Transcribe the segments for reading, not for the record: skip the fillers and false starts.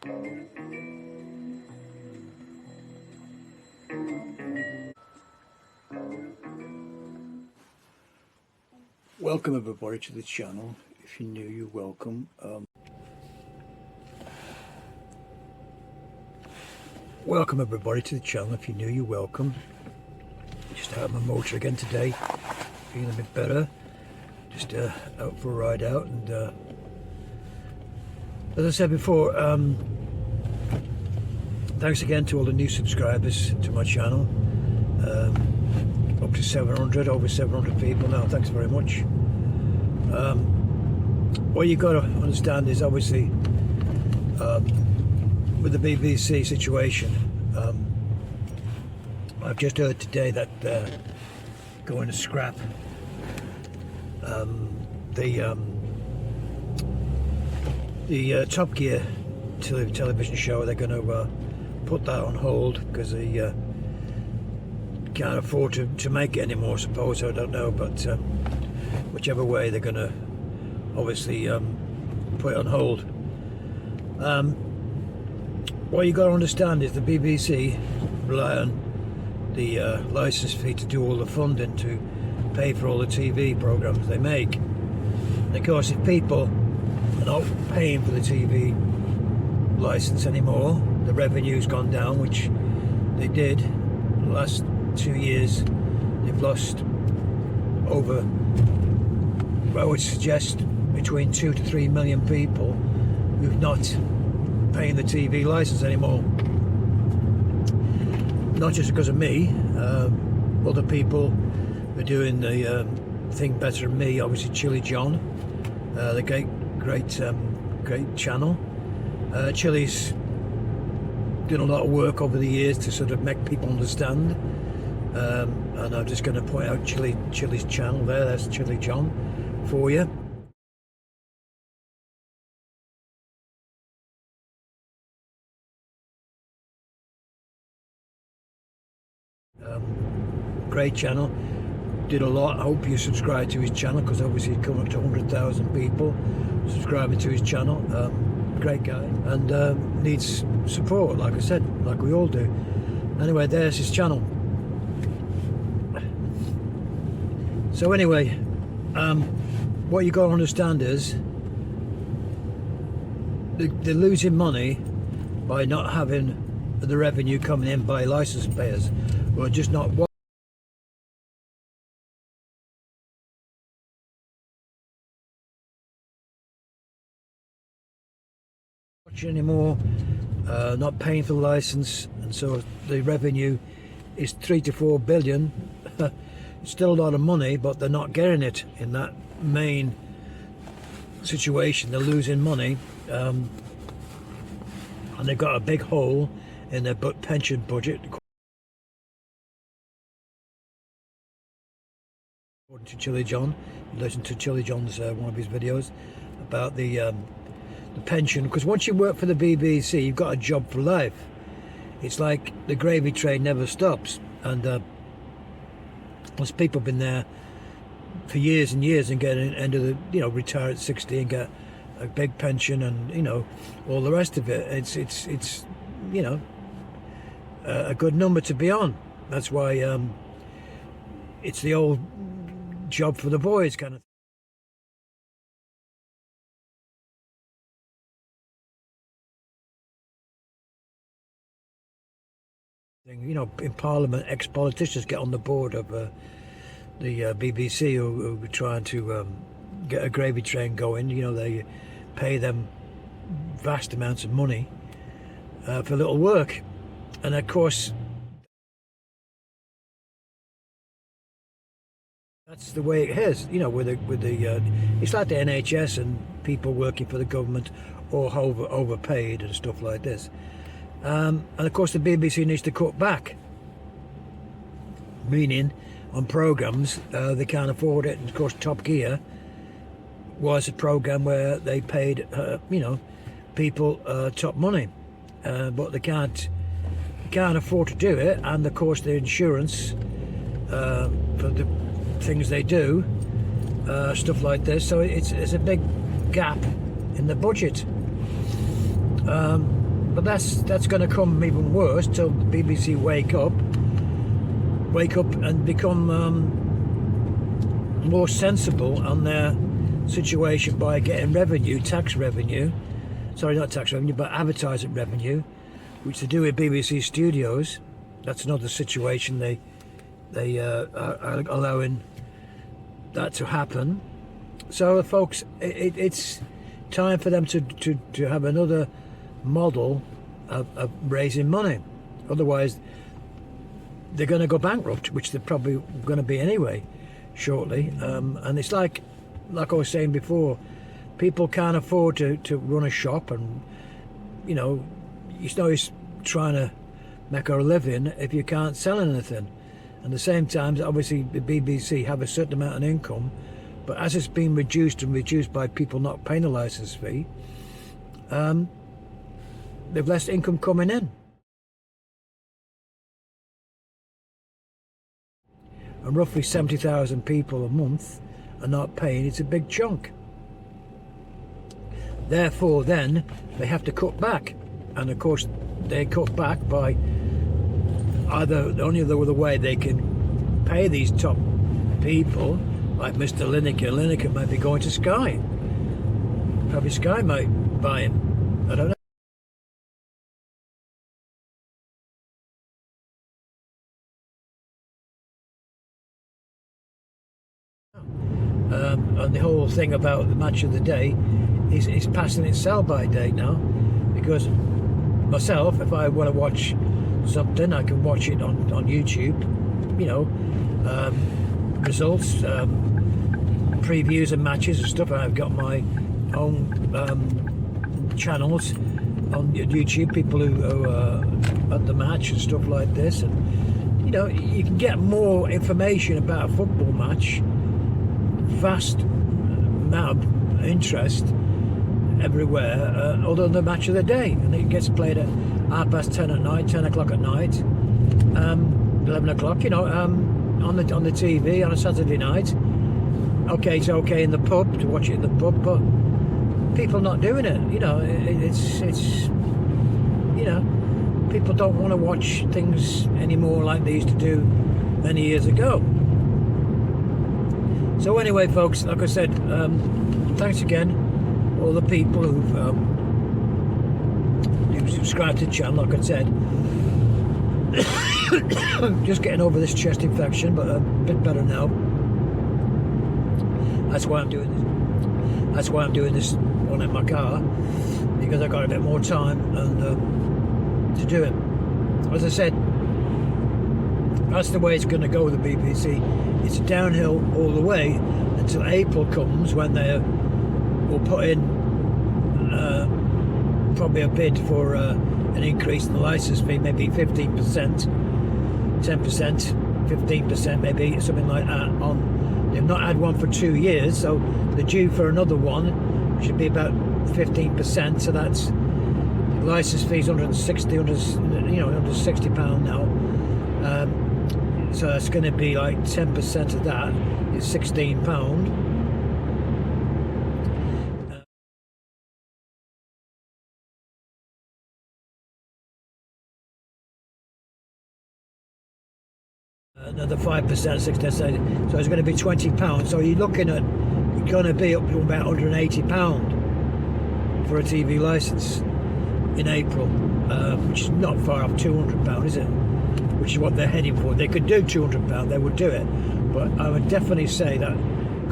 Welcome everybody to the channel. If you're new, you're welcome. Welcome everybody to the channel. If you're new, you're welcome. Just out of my motor again today, feeling a bit better. Just out for a ride out, and as I said before, thanks again to all the new subscribers to my channel. Up to 700, over 700 people now. Thanks very much. What you got to understand is, obviously, with the BBC situation, I've just heard today that they're going to scrap the Top Gear television show. They're going to put that on hold because they can't afford to make it anymore, I suppose. I don't know, but whichever way, they're going to obviously put it on hold. What you got to understand is the BBC rely on the license fee to do all the funding, to pay for all the TV programs they make. And of course, if people are not paying for the TV license anymore, the revenue's gone down, which they did the last 2 years. They've lost over, I would suggest, between 2 to 3 million people who've not paying the TV license anymore. Not just because of me, other people are doing the thing better than me. Obviously, Chili John, the great channel. Chili's done a lot of work over the years to sort of make people understand. And I'm just going to point out Chili's channel there. That's Chili John for you. Great channel, did a lot. I hope you subscribe to his channel, because obviously he's coming up to 100,000 people subscribing to his channel. Great guy, and needs support, like I said, like we all do. Anyway, there's his channel. So anyway, what you got to understand is they're losing money by not having the revenue coming in by license payers, or just not watching anymore, not paying for the license, and so the revenue is 3 to 4 billion. It's still a lot of money, but they're not getting it in that main situation. They're losing money, and they've got a big hole in their pension budget. According to Chili John, listen to Chili John's one of his videos about the pension, because once you work for the BBC, you've got a job for life. It's like the gravy train never stops, and there's people been there for years and years and getting into the, retire at 60 and get a big pension, and all the rest of it. It's a good number to be on. That's why it's the old job for the boys kind of thing. In Parliament, ex-politicians get on the board of the BBC who are trying to get a gravy train going. They pay them vast amounts of money for little work, and of course that's the way it is. With the it's like the NHS and people working for the government, or overpaid and stuff like this. And of course the BBC needs to cut back, meaning on programmes they can't afford it. And of course Top Gear was a programme where they paid people top money, but they can't afford to do it. And of course the insurance for the things they do, stuff like this, so it's a big gap in the budget. But that's going to come even worse till the BBC wake up and become more sensible on their situation by getting revenue, tax revenue. Sorry, not tax revenue, but advertising revenue, which they do with BBC Studios. That's another situation they are allowing that to happen. So, folks, it's time for them to have another model of raising money. Otherwise, they're going to go bankrupt, which they're probably going to be anyway shortly. And it's like I was saying before, people can't afford to run a shop, and you know, it's no use trying to make a living if you can't sell anything. And at the same time, obviously the BBC have a certain amount of income, but as it's been reduced by people not paying a licence fee, they've less income coming in. And roughly 70,000 people a month are not paying. It's a big chunk. Therefore, then, they have to cut back. And of course, they cut back by either the only other way they can pay these top people, like Mr. Lineker. Lineker might be going to Sky. Probably Sky might buy him. I don't know. And the whole thing about the match of the day is passing its sell-by date now, because myself, if I want to watch something, I can watch it on YouTube, you know, results, previews of matches and stuff. I've got my own channels on YouTube, people who are at the match and stuff like this, and you know, you can get more information about a football match, vast amount of interest everywhere, other than the match of the day, and it gets played at 10:30 at night, 10 o'clock at night, 11 o'clock, you know, on the TV on a Saturday night. Okay, it's okay in the pub to watch it in the pub, but people not doing it. You know, it's you know, people don't want to watch things anymore like they used to do many years ago. So anyway, folks, like I said, thanks again all the people who've subscribed to the channel. Like I said, just getting over this chest infection, but a bit better now. That's why I'm doing this. That's why I'm doing this one in my car, because I got a bit more time and to do it. As I said, that's the way it's going to go with the BBC. It's downhill all the way until April comes, when they will put in probably a bid for an increase in the licence fee, maybe 15%, 10%, 15%, maybe something like that. They've not had one for 2 years, so they're due for another one, which should be about 15%. So that's licence fees, 160, £160 now. So it's going to be like 10% of that is £16. Another 5%, 6%, so it's going to be £20. So you're looking at, you're going to be up to about £180 for a TV licence in April, which is not far off £200, is it? Which is what they're heading for. They could do £200, they would do it, but I would definitely say that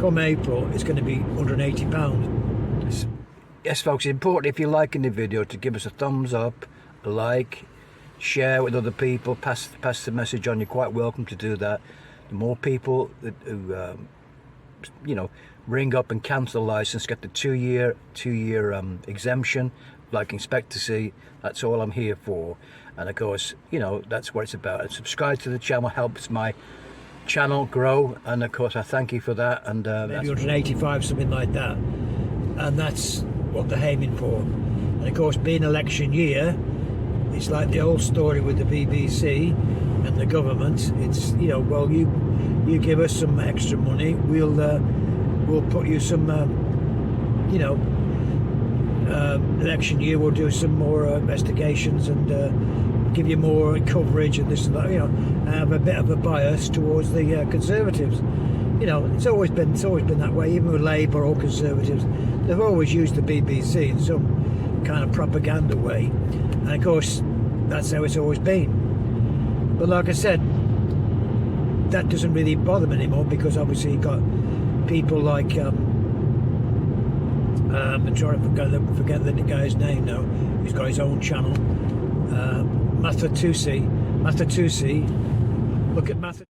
come April it's going to be £180. Yes, folks, it's important, if you're liking the video, to give us a thumbs up, a like, share with other people, pass the message on. You're quite welcome to do that. The more people who you know, ring up and cancel the license, get the two-year exemption, like Inspect to See. That's all I'm here for. And of course, you know, that's what it's about. And subscribe to the channel helps my channel grow, and of course I thank you for that. And maybe 185, something like that, and that's what they're aiming for. And of course, being election year, it's like the old story with the BBC and the government. It's, you know, well, you give us some extra money, we'll put you some you know, election year we'll do some more investigations and give you more coverage and this and that. You know, I have a bit of a bias towards the Conservatives. You know, it's always been that way. Even with Labour or Conservatives, they've always used the BBC in some kind of propaganda way, and of course that's how it's always been. But like I said, that doesn't really bother me anymore, because obviously you've got people like I'm trying to forget the guy's name now. He's got his own channel, Mathatusi. Look at Mathatusi.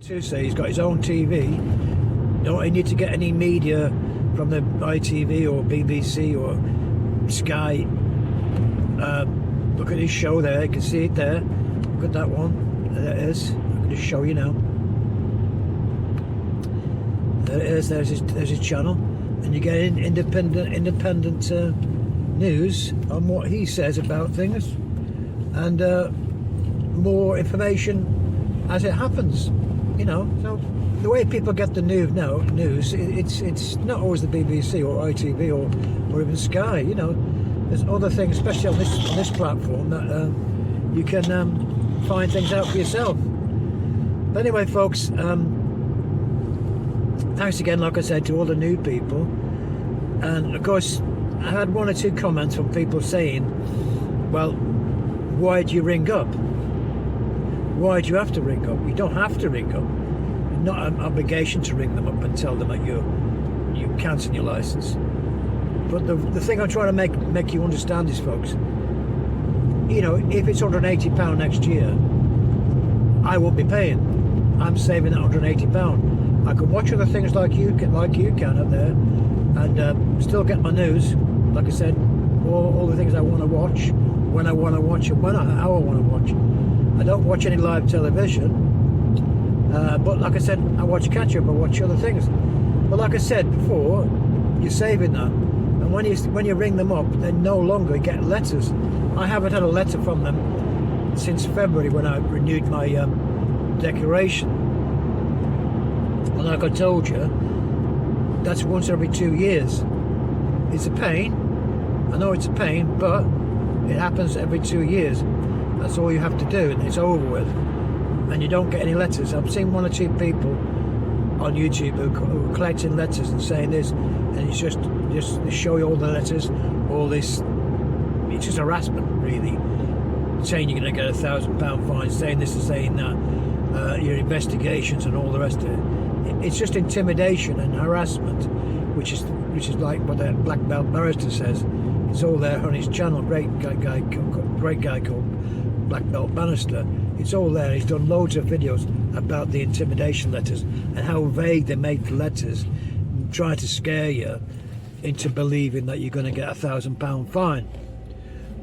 He's got his own TV. You don't need to get any media from the ITV or BBC or Sky. Look at his show there. You can see it there. Look at that one. There it is. I can just show you now. There it is. There's his channel, and you get independent news on what he says about things, and more information as it happens. You know, so the way people get the news, it's not always the BBC or ITV or even Sky. You know, there's other things, especially on this platform, that you can find things out for yourself. But anyway, folks, thanks again, like I said, to all the new people. And of course, I had one or two comments from people saying, well, why do you ring up? Why do you have to ring up? You don't have to ring up. It's not an obligation to ring them up and tell them that you cancel your license. But the thing I'm trying to make you understand is, folks, you know, if it's £180 next year, I won't be paying. I'm saving that £180. I can watch other things like you can out there, and still get my news. Like I said, all the things I want to watch, when I want to watch, and how I want to watch. I don't watch any live television, but like I said, I watch catch-up, I watch other things. But like I said before, you're saving that. And when you ring them up, they no longer get letters. I haven't had a letter from them since February, when I renewed my declaration. And like I told you, that's once every 2 years. It's a pain. I know it's a pain, but it happens every 2 years. That's all you have to do, and it's over with. And you don't get any letters. I've seen one or two people on YouTube who are collecting letters and saying this, and it's just they show you all the letters, all this. It's just harassment, really. Saying you're going to get £1,000 fine, saying this and saying that, your investigations and all the rest of it. It's just intimidation and harassment, which is like what that black belt barrister says. It's all there on his channel. Great guy called Black Belt Bannister. It's all there. He's done loads of videos about the intimidation letters and how vague they make the letters, trying to scare you into believing that you're going to get £1,000 fine.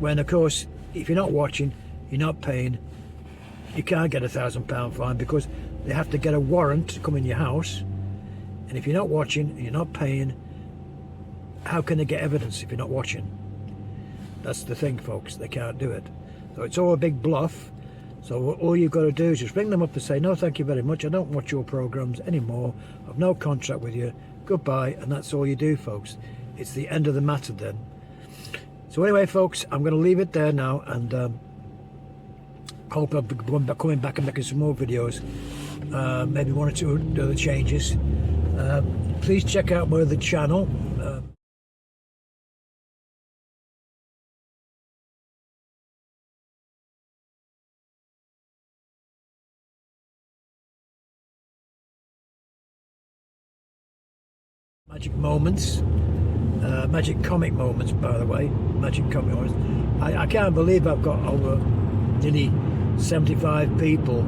When of course, if you're not watching, you're not paying, you can't get £1,000 fine, because they have to get a warrant to come in your house. And if you're not watching and you're not paying, how can they get evidence if you're not watching? That's the thing, folks. They can't do it. So it's all a big bluff. So all you've got to do is just ring them up and say, no, thank you very much. I don't watch your programs anymore. I've no contract with you. Goodbye. And that's all you do, folks. It's the end of the matter then. So anyway, folks, I'm going to leave it there now, and hope I'll be coming back and making some more videos. Maybe one or two other changes. Please check out my other channel. Magic Moments, Magic Comic Moments, by the way, Magic Comic Moments. I can't believe I've got over nearly 75 people,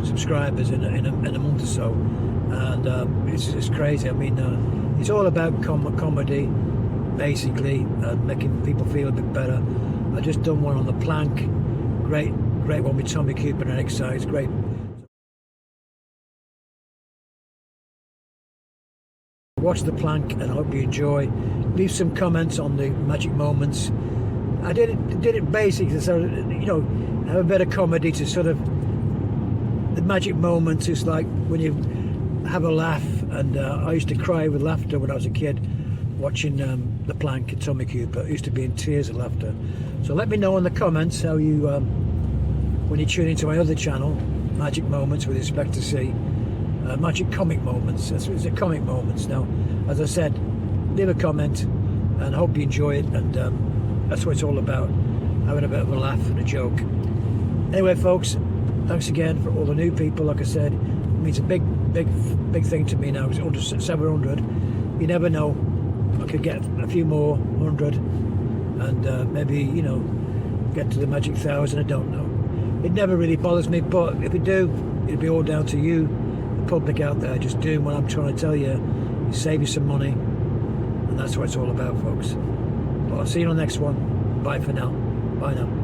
subscribers in a month or so, and it's crazy. I mean, it's all about comedy, basically, making people feel a bit better. I just done one on the plank, great one with Tommy Cooper and Alex Sykes, great. Watch the plank, and I hope you enjoy. Leave some comments on the Magic Moments. I did it basically to sort of, you know, have a bit of comedy to sort of the magic moments is like when you have a laugh, and I used to cry with laughter when I was a kid watching The Plank and Tommy Cooper. I used to be in tears of laughter. So let me know in the comments how you, when you tune into my other channel, Magic Moments with Inspector C, Magic Comic Moments. It's comic moments. Now, as I said, leave a comment, and I hope you enjoy it, and that's what it's all about, having a bit of a laugh and a joke. Anyway, folks, thanks again for all the new people. Like I said, it means a big thing to me now. It's under 700. You never know, I could get a few more 100, and maybe, you know, get to the magic 1,000. I don't know. It never really bothers me, but if it do, it'll be all down to you, the public out there, just doing what I'm trying to tell you. Save you some money, and that's what it's all about, folks. Well, I'll see you on the next one. Bye for now. Bye now.